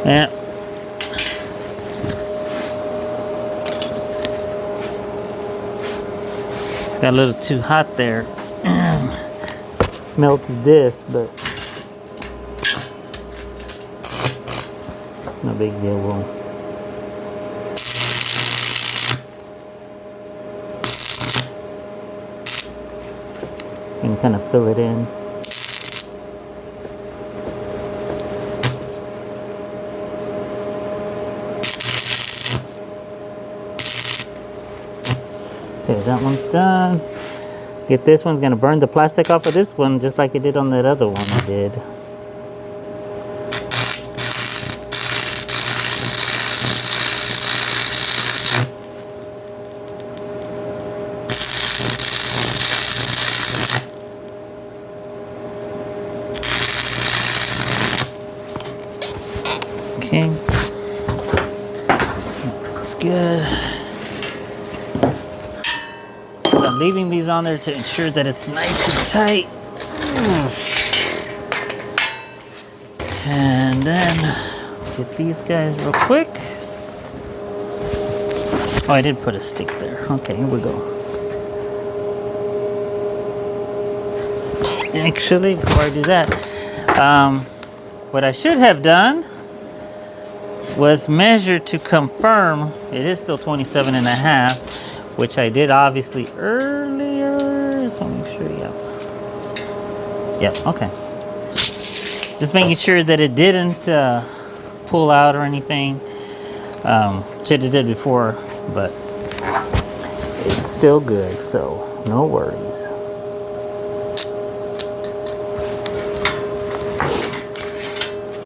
Yeah. Got a little too hot there. Melted this, but no big deal. We'll and kind of fill it in. Okay, that one's done. Get this one's gonna burn the plastic off of this one just like it did on that other one I did. Okay, looks good. I'm leaving these on there to ensure that it's nice and tight. And then get these guys real quick. Oh, I did put a stick there. Okay, here we go. Actually, before I do that, what I should have done was measure to confirm it is still 27.5. Which I did obviously earlier, so make sure, yep, okay. Just making sure that it didn't pull out or anything. Should have did before, but it's still good, so no worries.